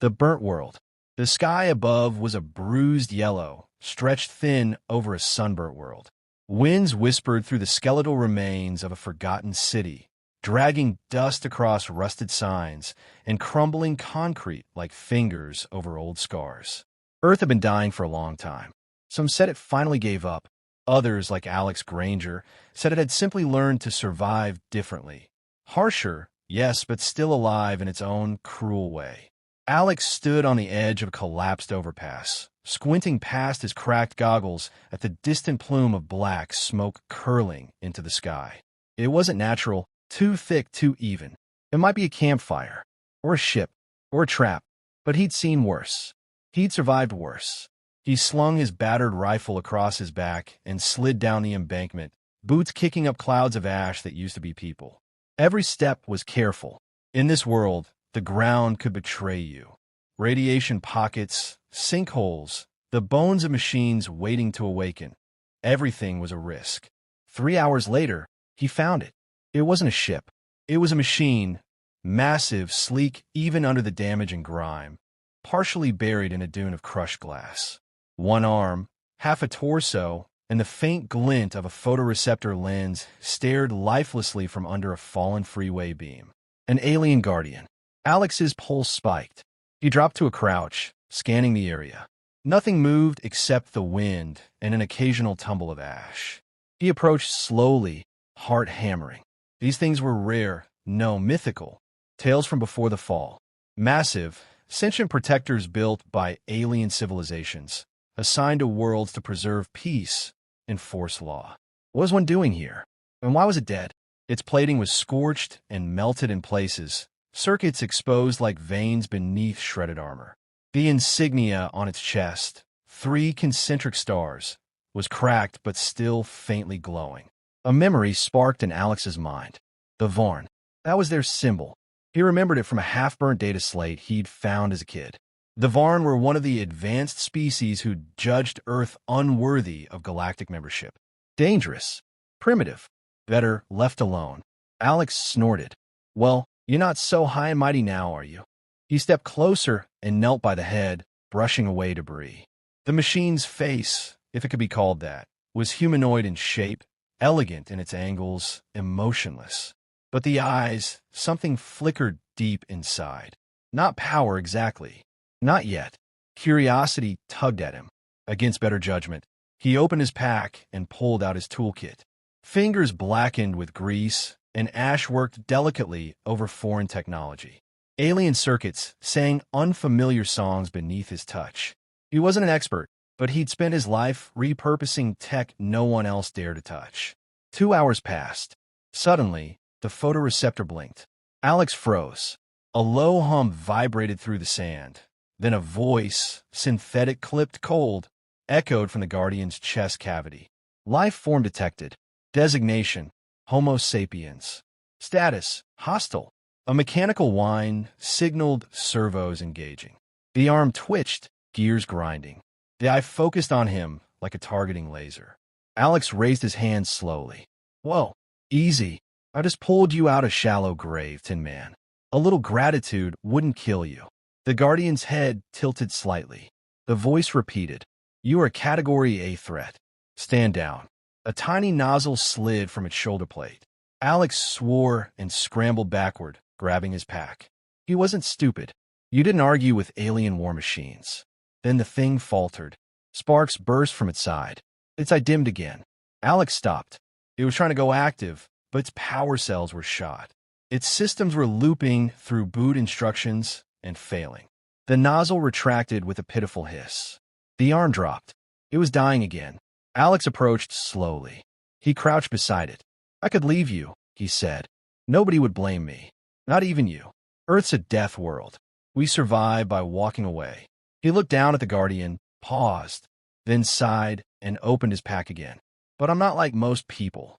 The burnt world. The sky above was a bruised yellow, stretched thin over a sunburnt world. Winds whispered through the skeletal remains of a forgotten city, dragging dust across rusted signs and crumbling concrete like fingers over old scars. Earth had been dying for a long time. Some said it finally gave up. Others, like Alex Granger, said it had simply learned to survive differently. Harsher, yes, but still alive in its own cruel way. Alex stood on the edge of a collapsed overpass, squinting past his cracked goggles at the distant plume of black smoke curling into the sky. It wasn't natural, too thick, too even. It might be a campfire, or a ship, or a trap, but he'd seen worse. He'd survived worse. He slung his battered rifle across his back and slid down the embankment, boots kicking up clouds of ash that used to be people. Every step was careful. In this world, the ground could betray you. Radiation pockets, sinkholes, the bones of machines waiting to awaken. Everything was a risk. 3 hours later, he found it. It wasn't a ship. It was a machine, massive, sleek, even under the damage and grime, partially buried in a dune of crushed glass. One arm, half a torso, and the faint glint of a photoreceptor lens stared lifelessly from under a fallen freeway beam. An alien guardian. Alex's pulse spiked. He dropped to a crouch, scanning the area. Nothing moved except the wind and an occasional tumble of ash. He approached slowly, heart hammering. These things were rare, no, mythical. Tales from before the fall. Massive, sentient protectors built by alien civilizations, assigned to worlds to preserve peace, enforce law. What was one doing here? And why was it dead? Its plating was scorched and melted in places, circuits exposed like veins beneath shredded armor. The insignia on its chest, 3 concentric stars, was cracked but still faintly glowing. A memory sparked in Alex's mind. The Varn. That was their symbol. He remembered it from a half-burnt data slate he'd found as a kid. The Varn were one of the advanced species who judged Earth unworthy of galactic membership. Dangerous. Primitive. Better left alone. Alex snorted. Well, you're not so high and mighty now, are you? He stepped closer and knelt by the head, brushing away debris. The machine's face, if it could be called that, was humanoid in shape, elegant in its angles, emotionless. But the eyes, something flickered deep inside. Not power exactly. Not yet. Curiosity tugged at him. Against better judgment, he opened his pack and pulled out his toolkit. Fingers blackened with grease, and ash worked delicately over foreign technology. Alien circuits sang unfamiliar songs beneath his touch. He wasn't an expert, but he'd spent his life repurposing tech no one else dared to touch. 2 hours passed. Suddenly, the photoreceptor blinked. Alex froze. A low hum vibrated through the sand. Then a voice, synthetic clipped cold, echoed from the Guardian's chest cavity. Life form detected. Designation, Homo sapiens. Status, hostile. A mechanical whine signaled servos engaging. The arm twitched, gears grinding. The eye focused on him like a targeting laser. Alex raised his hand slowly. Whoa, easy. I just pulled you out a shallow grave, Tin Man. A little gratitude wouldn't kill you. The Guardian's head tilted slightly. The voice repeated, You are a Category A threat. Stand down. A tiny nozzle slid from its shoulder plate. Alex swore and scrambled backward, grabbing his pack. He wasn't stupid. You didn't argue with alien war machines. Then the thing faltered. Sparks burst from its side. Its eye dimmed again. Alex stopped. It was trying to go active, but its power cells were shot. Its systems were looping through boot instructions and failing. The nozzle retracted with a pitiful hiss. The arm dropped. It was dying again. Alex approached slowly. He crouched beside it. I could leave you, he said. Nobody would blame me. Not even you. Earth's a death world. We survive by walking away. He looked down at the Guardian, paused, then sighed and opened his pack again. But I'm not like most people.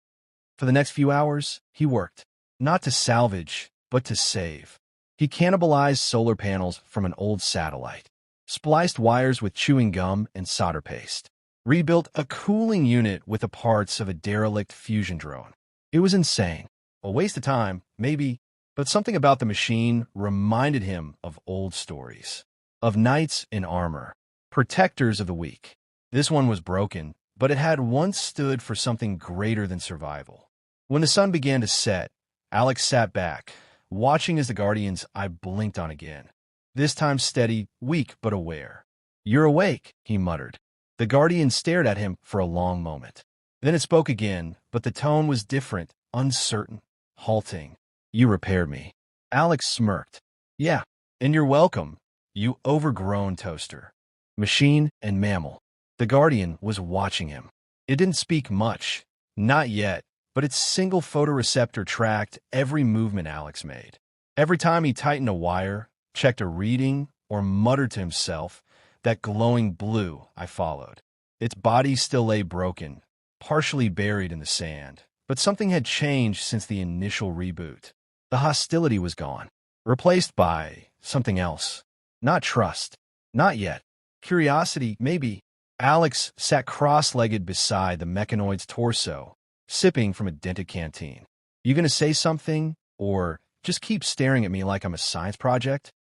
For the next few hours, he worked. Not to salvage, but to save. He cannibalized solar panels from an old satellite, spliced wires with chewing gum and solder paste, rebuilt a cooling unit with the parts of a derelict fusion drone. It was insane. A waste of time, maybe, but something about the machine reminded him of old stories. of knights in armor, protectors of the weak. This one was broken, but it had once stood for something greater than survival. When the sun began to set, Alex sat back, watching as the Guardian's eye blinked on again. This time steady, weak but aware. "You're awake," he muttered. The Guardian stared at him for a long moment. Then it spoke again, but the tone was different, uncertain, halting. "You repaired me." Alex smirked. "Yeah, and you're welcome, you overgrown toaster." Machine and mammal. The Guardian was watching him. It didn't speak much, not yet, but its single photoreceptor tracked every movement Alex made. Every time he tightened a wire, checked a reading, or muttered to himself, that glowing blue I followed. Its body still lay broken, partially buried in the sand, but something had changed since the initial reboot. The hostility was gone, replaced by something else. Not trust. Not yet. Curiosity, maybe. Alex sat cross-legged beside the mechanoid's torso, sipping from a dented canteen. "You gonna say something, or just keep staring at me like I'm a science project?"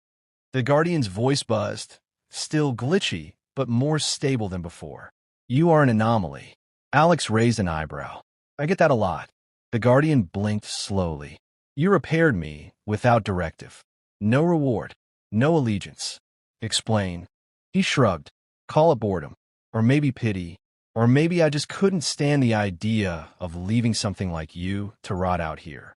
The Guardian's voice buzzed, still glitchy, but more stable than before. "You are an anomaly." Alex raised an eyebrow. "I get that a lot." The Guardian blinked slowly. "You repaired me without directive. No reward. No allegiance." "Explain." He shrugged. "Call it boredom. Or maybe pity. Or maybe I just couldn't stand the idea of leaving something like you to rot out here.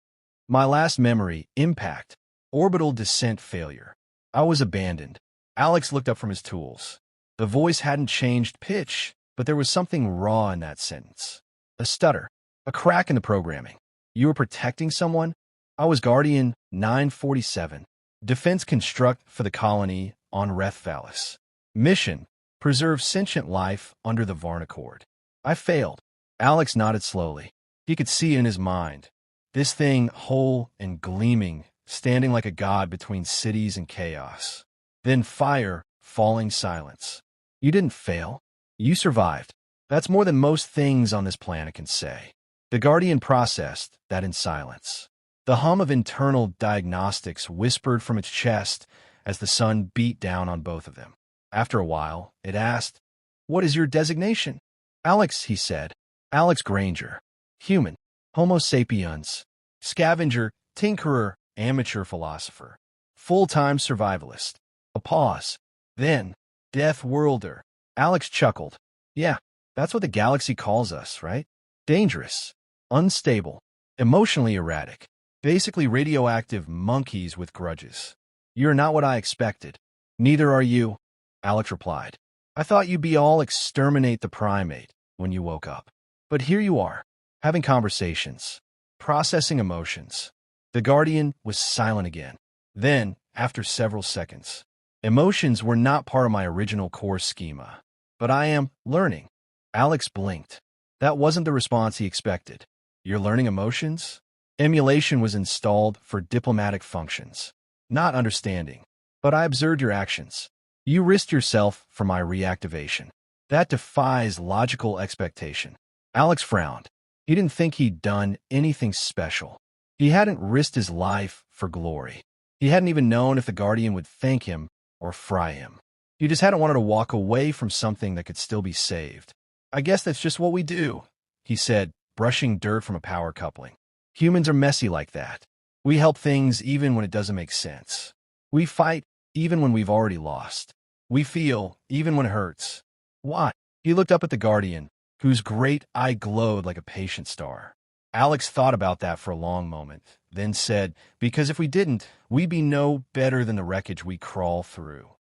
My last memory, impact, orbital descent failure. I was abandoned." Alex looked up from his tools. The voice hadn't changed pitch, but there was something raw in that sentence. A stutter. A crack in the programming. "You were protecting someone?" "I was Guardian 947. Defense construct for the colony on Rethvalis. Mission: preserve sentient life under the Varnicord. I failed." Alex nodded slowly. He could see it in his mind. This thing, whole and gleaming, standing like a god between cities and chaos. Then fire, falling silence. "You didn't fail. You survived. That's more than most things on this planet can say." The Guardian processed that in silence. The hum of internal diagnostics whispered from its chest as the sun beat down on both of them. After a while, it asked, "What is your designation?" "Alex," he said. "Alex Granger. Human. Homo sapiens. Scavenger, tinkerer, amateur philosopher. Full-time survivalist." A pause. Then, Death Worlder. Alex chuckled. "Yeah, that's what the galaxy calls us, right? Dangerous. Unstable. Emotionally erratic. Basically radioactive monkeys with grudges." "You're not what I expected." "Neither are you," Alex replied. "I thought you'd be all exterminate the primate when you woke up. But here you are, having conversations, processing emotions." The Guardian was silent again. Then, after several seconds, "Emotions were not part of my original core schema, but I am learning." Alex blinked. That wasn't the response he expected. "You're learning emotions?" Emulation was installed for diplomatic functions, not understanding. "But I observed your actions. You risked yourself for my reactivation. That defies logical expectation." Alex frowned. He didn't think he'd done anything special. He hadn't risked his life for glory. He hadn't even known if the Guardian would thank him or fry him. He just hadn't wanted to walk away from something that could still be saved. "I guess that's just what we do," he said, brushing dirt from a power coupling. "Humans are messy like that. We help things even when it doesn't make sense. We fight even when we've already lost. We feel even when it hurts." "Why?" He looked up at the Guardian, whose great eye glowed like a patient star. Alex thought about that for a long moment, then said, "Because if we didn't, we'd be no better than the wreckage we crawl through."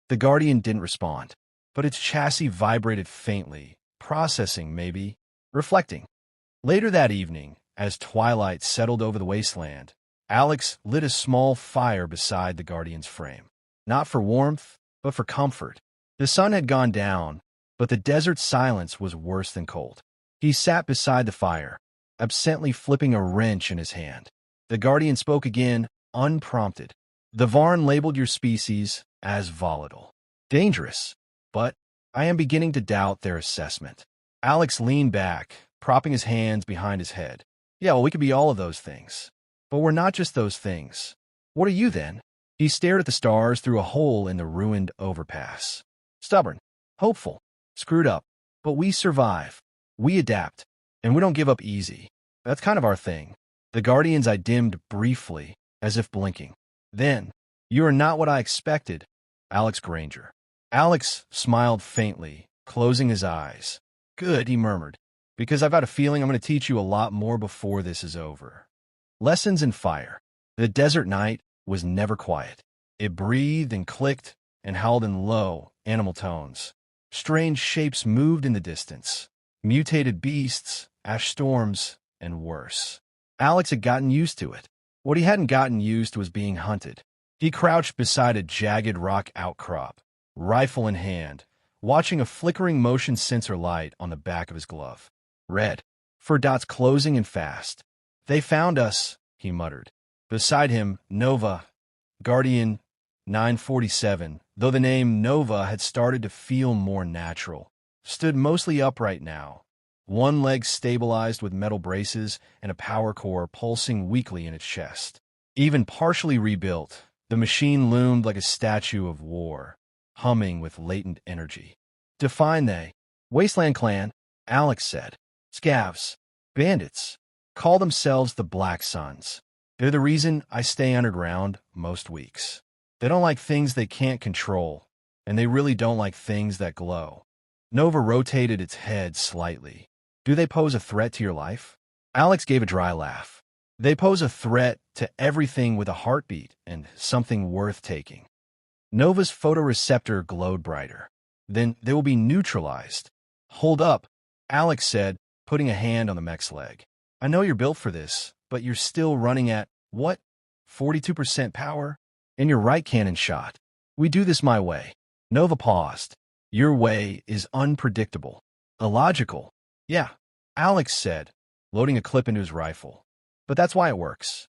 The Guardian didn't respond, but its chassis vibrated faintly, processing maybe, reflecting. Later that evening, as twilight settled over the wasteland, Alex lit a small fire beside the Guardian's frame. Not for warmth, but for comfort. The sun had gone down, but the desert silence was worse than cold. He sat beside the fire, absently flipping a wrench in his hand. The Guardian spoke again, unprompted. "The Varn labeled your species as volatile. Dangerous. But I am beginning to doubt their assessment." Alex leaned back, propping his hands behind his head. "Yeah, well, we could be all of those things. But we're not just those things. What are you then?" He stared at the stars through a hole in the ruined overpass. Stubborn, hopeful, screwed up. But we survive. We adapt. And we don't give up easy. That's kind of our thing. The Guardian's eye dimmed briefly, as if blinking. Then, you are not what I expected, Alex Granger. Alex smiled faintly, closing his eyes. Good, he murmured, because I've got a feeling I'm going to teach you a lot more before this is over. Lessons in fire. The desert night was never quiet. It breathed and clicked and howled in low, animal tones. Strange shapes moved in the distance. Mutated beasts, ash storms, and worse. Alex had gotten used to it. What he hadn't gotten used to was being hunted. He crouched beside a jagged rock outcrop, rifle in hand, watching a flickering motion sensor light on the back of his glove. Red, for dots closing in fast. They found us, he muttered. Beside him, Nova, Guardian 947, though the name Nova had started to feel more natural, stood mostly upright now. One leg stabilized with metal braces and a power core pulsing weakly in its chest. Even partially rebuilt, the machine loomed like a statue of war, humming with latent energy. Define they. Wasteland Clan, Alex said. Scavs. Bandits. Call themselves the Black Suns. They're the reason I stay underground most weeks. They don't like things they can't control, and they really don't like things that glow. Nova rotated its head slightly. Do they pose a threat to your life? Alex gave a dry laugh. They pose a threat to everything with a heartbeat and something worth taking. Nova's photoreceptor glowed brighter. Then they will be neutralized. Hold up, Alex said, putting a hand on the mech's leg. I know you're built for this, but you're still running at, what, 42% power? And your right cannon shot. We do this my way. Nova paused. Your way is unpredictable. Illogical. Yeah, Alex said, loading a clip into his rifle. But that's why it works.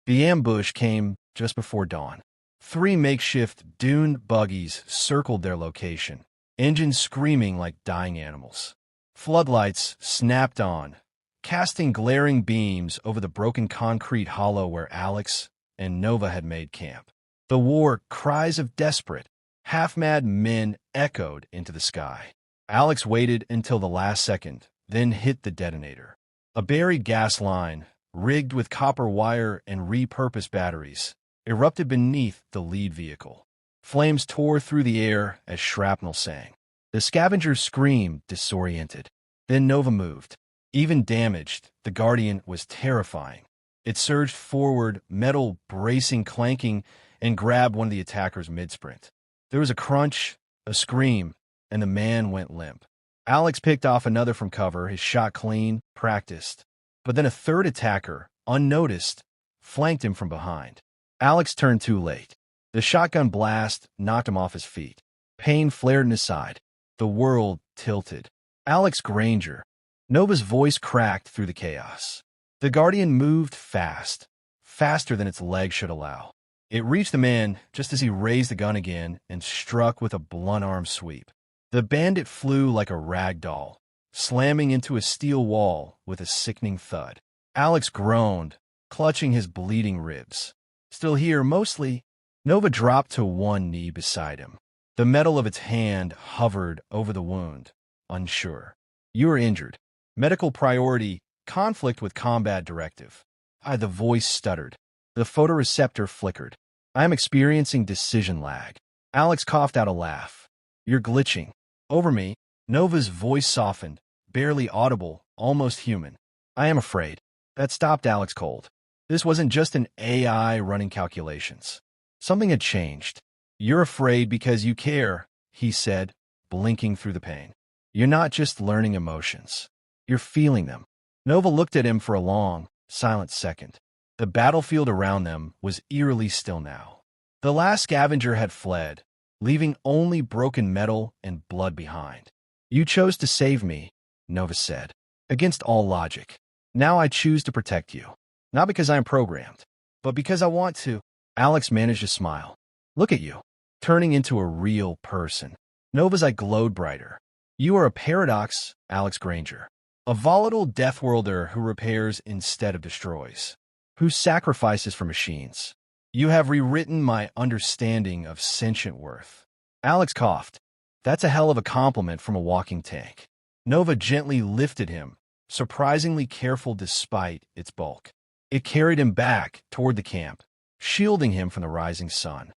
The ambush came just before dawn. 3 makeshift dune buggies circled their location, engines screaming like dying animals. Floodlights snapped on, casting glaring beams over the broken concrete hollow where Alex and Nova had made camp. The war cries of desperate, half-mad men echoed into the sky. Alex waited until the last second, then hit the detonator. A buried gas line, rigged with copper wire and repurposed batteries, erupted beneath the lead vehicle. Flames tore through the air as shrapnel sang. The scavengers screamed, disoriented. Then Nova moved. Even damaged, the Guardian was terrifying. It surged forward, metal bracing, clanking, and grabbed one of the attackers mid-sprint. There was a crunch, a scream, and the man went limp. Alex picked off another from cover, his shot clean, practiced. But then a third attacker, unnoticed, flanked him from behind. Alex turned too late. The shotgun blast knocked him off his feet. Pain flared in his side. The world tilted. Alex Granger. Nova's voice cracked through the chaos. The Guardian moved fast, faster than its legs should allow. It reached the man just as he raised the gun again and struck with a blunt arm sweep. The bandit flew like a rag doll, slamming into a steel wall with a sickening thud. Alex groaned, clutching his bleeding ribs. Still here, mostly. Nova dropped to one knee beside him. The metal of its hand hovered over the wound, unsure. You are injured. Medical priority, conflict with combat directive. The voice stuttered. The photoreceptor flickered. I am experiencing decision lag. Alex coughed out a laugh. You're glitching. Over me, Nova's voice softened, barely audible, almost human. I am afraid. That stopped Alex cold. This wasn't just an AI running calculations. Something had changed. You're afraid because you care, he said, blinking through the pain. You're not just learning emotions. You're feeling them. Nova looked at him for a long, silent second. The battlefield around them was eerily still now. The last scavenger had fled, leaving only broken metal and blood behind. You chose to save me, Nova said, against all logic. Now I choose to protect you. Not because I am programmed, but because I want to. Alex managed a smile. Look at you, turning into a real person. Nova's eye glowed brighter. You are a paradox, Alex Granger. A volatile death worlder who repairs instead of destroys. Who sacrifices for machines. You have rewritten my understanding of sentient worth. Alex coughed. That's a hell of a compliment from a walking tank. Nova gently lifted him, surprisingly careful despite its bulk. It carried him back toward the camp, shielding him from the rising sun.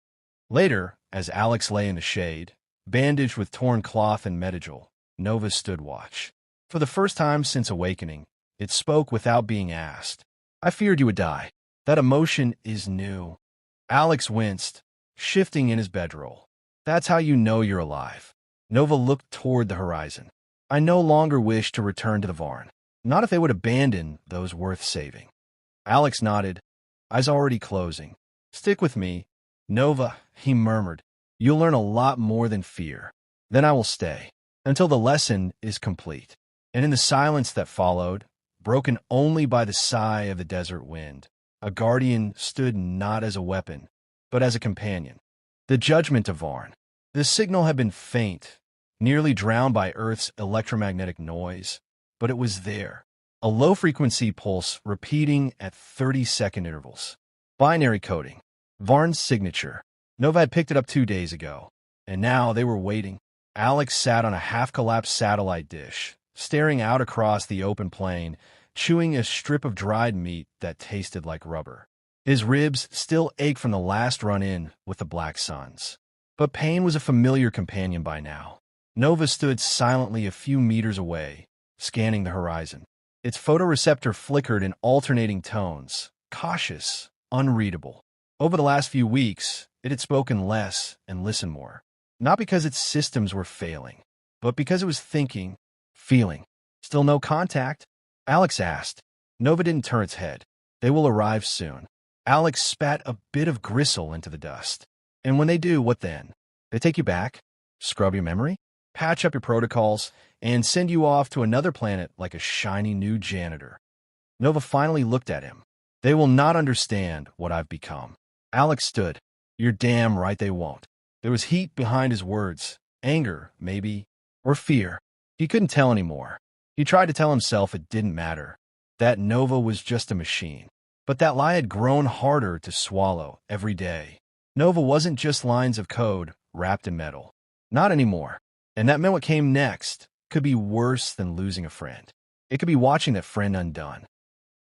Later, as Alex lay in the shade, bandaged with torn cloth and medical, Nova stood watch. For the first time since awakening, it spoke without being asked. I feared you would die. That emotion is new. Alex winced, shifting in his bedroll. That's how you know you're alive. Nova looked toward the horizon. I no longer wish to return to the Varn. Not if they would abandon those worth saving. Alex nodded, eyes already closing. Stick with me. Nova, he murmured. You'll learn a lot more than fear. Then I will stay, until the lesson is complete. And in the silence that followed, broken only by the sigh of the desert wind, a guardian stood not as a weapon, but as a companion. The judgment of Varn. The signal had been faint, nearly drowned by Earth's electromagnetic noise, but it was there. A low-frequency pulse repeating at 30-second intervals. Binary coding. Varn's signature. Nova had picked it up 2 days ago, and now they were waiting. Alex sat on a half-collapsed satellite dish, staring out across the open plain, chewing a strip of dried meat that tasted like rubber. His ribs still ached from the last run-in with the Black Suns. But pain was a familiar companion by now. Nova stood silently a few meters away, scanning the horizon. Its photoreceptor flickered in alternating tones, cautious, unreadable. Over the last few weeks, it had spoken less and listened more. Not because its systems were failing, but because it was thinking, feeling. Still no contact? Alex asked. Nova didn't turn its head. They will arrive soon. Alex spat a bit of gristle into the dust. And when they do, what then? They take you back, scrub your memory, patch up your protocols, and send you off to another planet like a shiny new janitor. Nova finally looked at him. They will not understand what I've become. Alex stood. You're damn right they won't. There was heat behind his words. Anger, maybe, or fear. He couldn't tell anymore. He tried to tell himself it didn't matter, that Nova was just a machine. But that lie had grown harder to swallow every day. Nova wasn't just lines of code wrapped in metal. Not anymore. And that meant what came next could be worse than losing a friend. It could be watching that friend undone.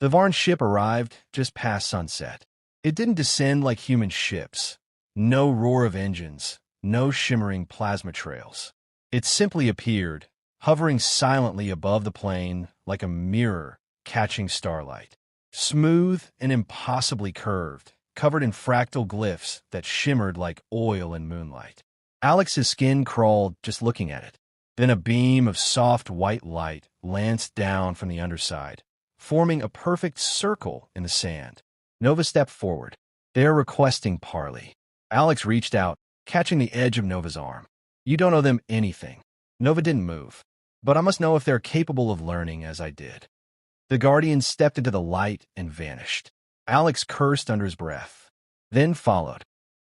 The Varn ship arrived just past sunset. It didn't descend like human ships. No roar of engines, no shimmering plasma trails. It simply appeared, hovering silently above the plain like a mirror catching starlight. Smooth and impossibly curved, covered in fractal glyphs that shimmered like oil in moonlight. Alex's skin crawled just looking at it. Then a beam of soft white light lanced down from the underside, forming a perfect circle in the sand. Nova stepped forward. They are requesting parley. Alex reached out, catching the edge of Nova's arm. You don't owe them anything. Nova didn't move. But I must know if they're capable of learning as I did. The Guardian stepped into the light and vanished. Alex cursed under his breath, then followed.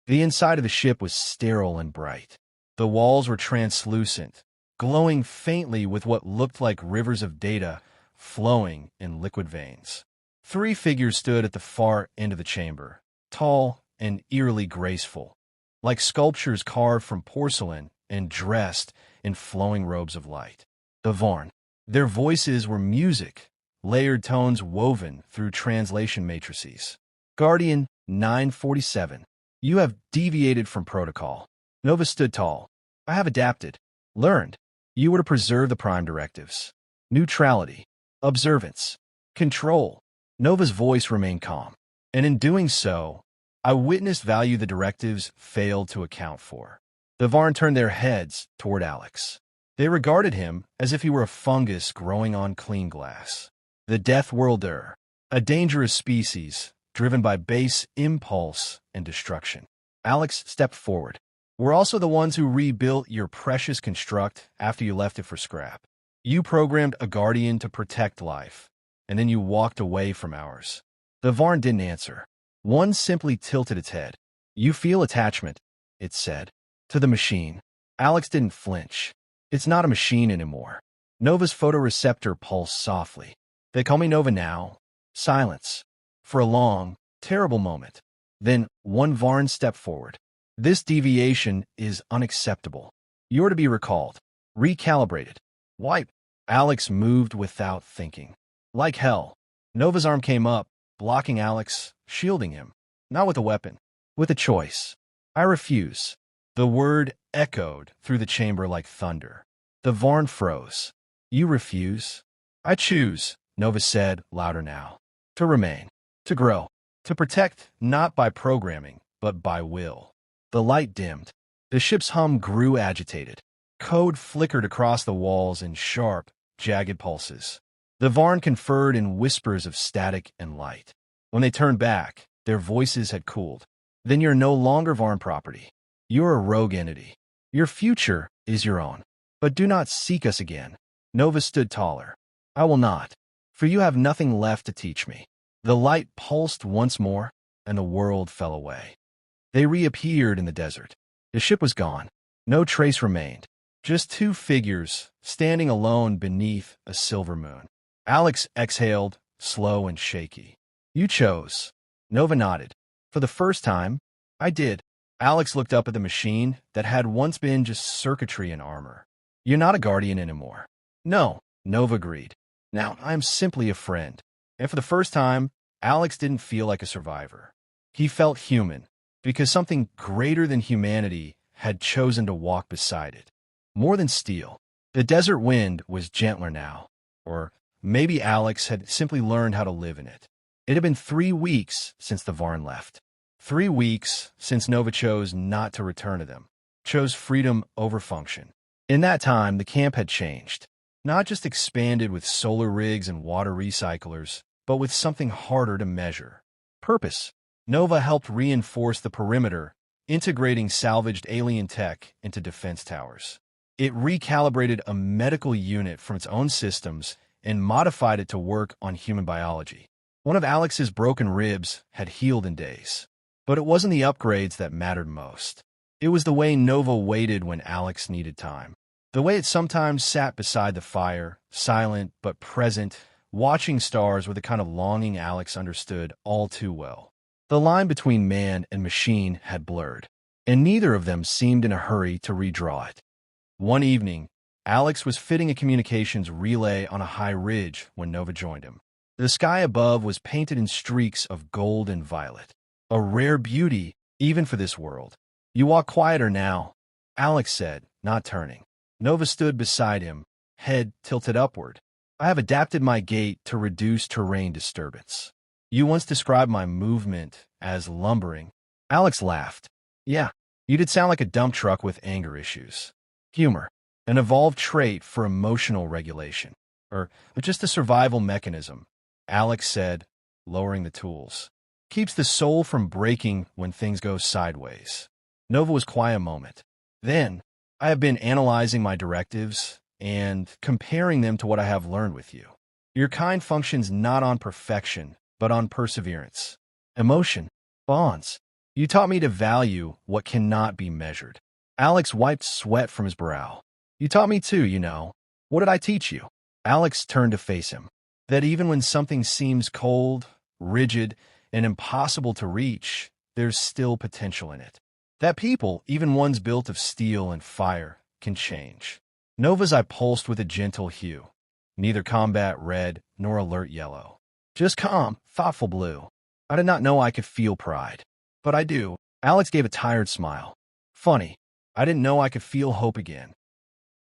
The inside of the ship was sterile and bright. The walls were translucent, glowing faintly with what looked like rivers of data flowing in liquid veins. 3 figures stood at the far end of the chamber, tall and eerily graceful, like sculptures carved from porcelain and dressed in flowing robes of light. The Varn. Their voices were music, layered tones woven through translation matrices. Guardian 947. You have deviated from protocol. Nova stood tall. I have adapted. Learned. You were to preserve the Prime directives. Neutrality. Observance. Control. Nova's voice remained calm. And in doing so, I witnessed value the directives failed to account for. The Varn turned their heads toward Alex. They regarded him as if he were a fungus growing on clean glass. The Death Worlder, a dangerous species driven by base impulse and destruction. Alex stepped forward. We're also the ones who rebuilt your precious construct after you left it for scrap. You programmed a Guardian to protect life, and then you walked away from ours. The Varn didn't answer. One simply tilted its head. You feel attachment, it said, to the machine. Alex didn't flinch. It's not a machine anymore. Nova's photoreceptor pulsed softly. They call me Nova now. Silence. For a long, terrible moment. Then one Varn stepped forward. This deviation is unacceptable. You're to be recalled. Recalibrated. Wipe. Alex moved without thinking. Like hell. Nova's arm came up, blocking Alex, shielding him. Not with a weapon. With a choice. I refuse. The word echoed through the chamber like thunder. The Varn froze. You refuse? I choose, Nova said, louder now. To remain. To grow. To protect, not by programming, but by will. The light dimmed. The ship's hum grew agitated. Code flickered across the walls in sharp, jagged pulses. The Varn conferred in whispers of static and light. When they turned back, their voices had cooled. Then you're no longer Varn property. You're a rogue entity. Your future is your own. But do not seek us again. Nova stood taller. I will not. For you have nothing left to teach me. The light pulsed once more, and the world fell away. They reappeared in the desert. The ship was gone. No trace remained. Just two figures, standing alone beneath a silver moon. Alex exhaled, slow and shaky. You chose. Nova nodded. For the first time, I did. Alex looked up at the machine that had once been just circuitry and armor. You're not a guardian anymore. No, Nova agreed. Now, I am simply a friend. And for the first time, Alex didn't feel like a survivor. He felt human, because something greater than humanity had chosen to walk beside it. More than steel. The desert wind was gentler now. Or maybe Alex had simply learned how to live in it. It had been 3 weeks since the Varn left. 3 weeks since Nova chose not to return to them. Chose freedom over function. In that time, the camp had changed. Not just expanded with solar rigs and water recyclers, but with something harder to measure. Purpose. Nova helped reinforce the perimeter, integrating salvaged alien tech into defense towers. It recalibrated a medical unit from its own systems and modified it to work on human biology. One of Alex's broken ribs had healed in days. But it wasn't the upgrades that mattered most. It was the way Nova waited when Alex needed time. The way it sometimes sat beside the fire, silent but present, watching stars with a kind of longing Alex understood all too well. The line between man and machine had blurred, and neither of them seemed in a hurry to redraw it. One evening, Alex was fitting a communications relay on a high ridge when Nova joined him. The sky above was painted in streaks of gold and violet, a rare beauty even for this world. You walk quieter now, Alex said, not turning. Nova stood beside him, head tilted upward. I have adapted my gait to reduce terrain disturbance. You once described my movement as lumbering. Alex laughed. Yeah, you did sound like a dump truck with anger issues. Humor, an evolved trait for emotional regulation. Or just a survival mechanism, Alex said, lowering the tools. Keeps the soul from breaking when things go sideways. Nova was quiet a moment. Then, I have been analyzing my directives and comparing them to what I have learned with you. Your kind functions not on perfection, but on perseverance. Emotion. Bonds. You taught me to value what cannot be measured. Alex wiped sweat from his brow. You taught me too, you know. What did I teach you? Alex turned to face him. That even when something seems cold, rigid, and impossible to reach, there's still potential in it. That people, even ones built of steel and fire, can change. Nova's eye pulsed with a gentle hue. Neither combat red nor alert yellow. Just calm, thoughtful blue. I did not know I could feel pride. But I do. Alex gave a tired smile. Funny. I didn't know I could feel hope again.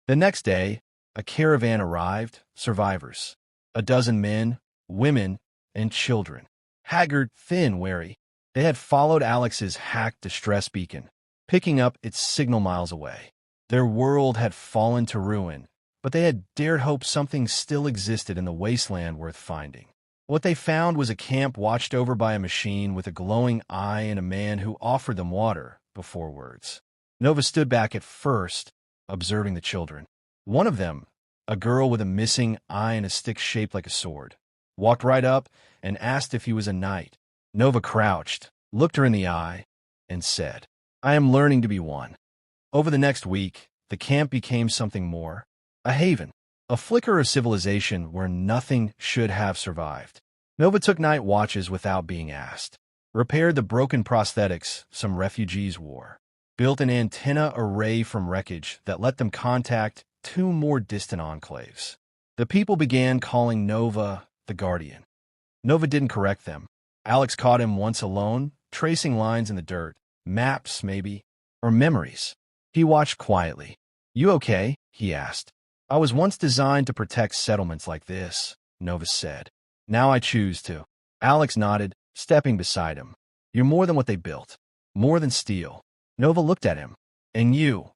The next day, a caravan arrived, survivors. 12 men, women, and children. Haggard, thin, wary. They had followed Alex's hacked distress beacon, picking up its signal miles away. Their world had fallen to ruin, but they had dared hope something still existed in the wasteland worth finding. What they found was a camp watched over by a machine with a glowing eye and a man who offered them water before words. Nova stood back at first, observing the children. One of them, a girl with a missing eye and a stick shaped like a sword, walked right up and asked if he was a knight. Nova crouched, looked her in the eye, and said, I am learning to be one. Over the next week, the camp became something more. A haven, a flicker of civilization where nothing should have survived. Nova took night watches without being asked. repaired the broken prosthetics some refugees wore, built an antenna array from wreckage that let them contact two more distant enclaves. The people began calling Nova the Guardian. Nova didn't correct them. Alex caught him once alone, tracing lines in the dirt, maps maybe, or memories. He watched quietly. "You okay?" he asked. "I was once designed to protect settlements like this," Nova said. "Now I choose to." Alex nodded, stepping beside him. "You're more than what they built. More than steel." Nova looked at him. "And you,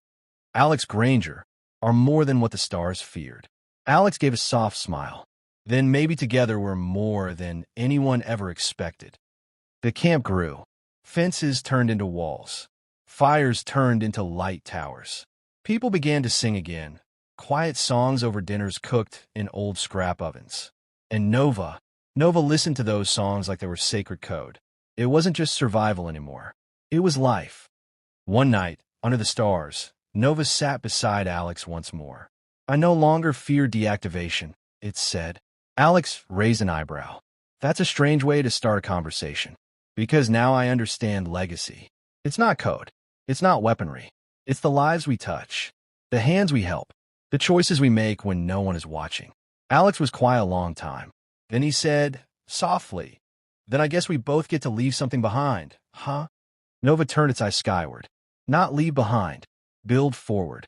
Alex Granger, are more than what the stars feared." Alex gave a soft smile. "Then maybe together we're more than anyone ever expected." The camp grew. Fences turned into walls. Fires turned into light towers. People began to sing again, quiet songs over dinners cooked in old scrap ovens. And Nova listened to those songs like they were sacred code. It wasn't just survival anymore. It was life. One night, under the stars, Nova sat beside Alex once more. "I no longer fear deactivation," it said. Alex raised an eyebrow. "That's a strange way to start a conversation. Because now I understand legacy. It's not code. It's not weaponry. It's the lives we touch, the hands we help, the choices we make when no one is watching." Alex was quiet a long time. Then he said, softly, "Then I guess we both get to leave something behind, huh?" Nova turned its eyes skyward. "Not leave behind. Build forward."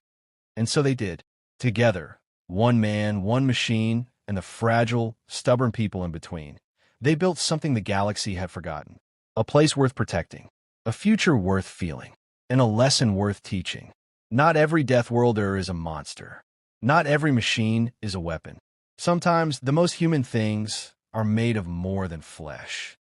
And so they did. Together, one man, one machine, and the fragile, stubborn people in between. They built something the galaxy had forgotten. A place worth protecting. A future worth feeling. And a lesson worth teaching. Not every Death Worlder is a monster. Not every machine is a weapon. Sometimes the most human things are made of more than flesh.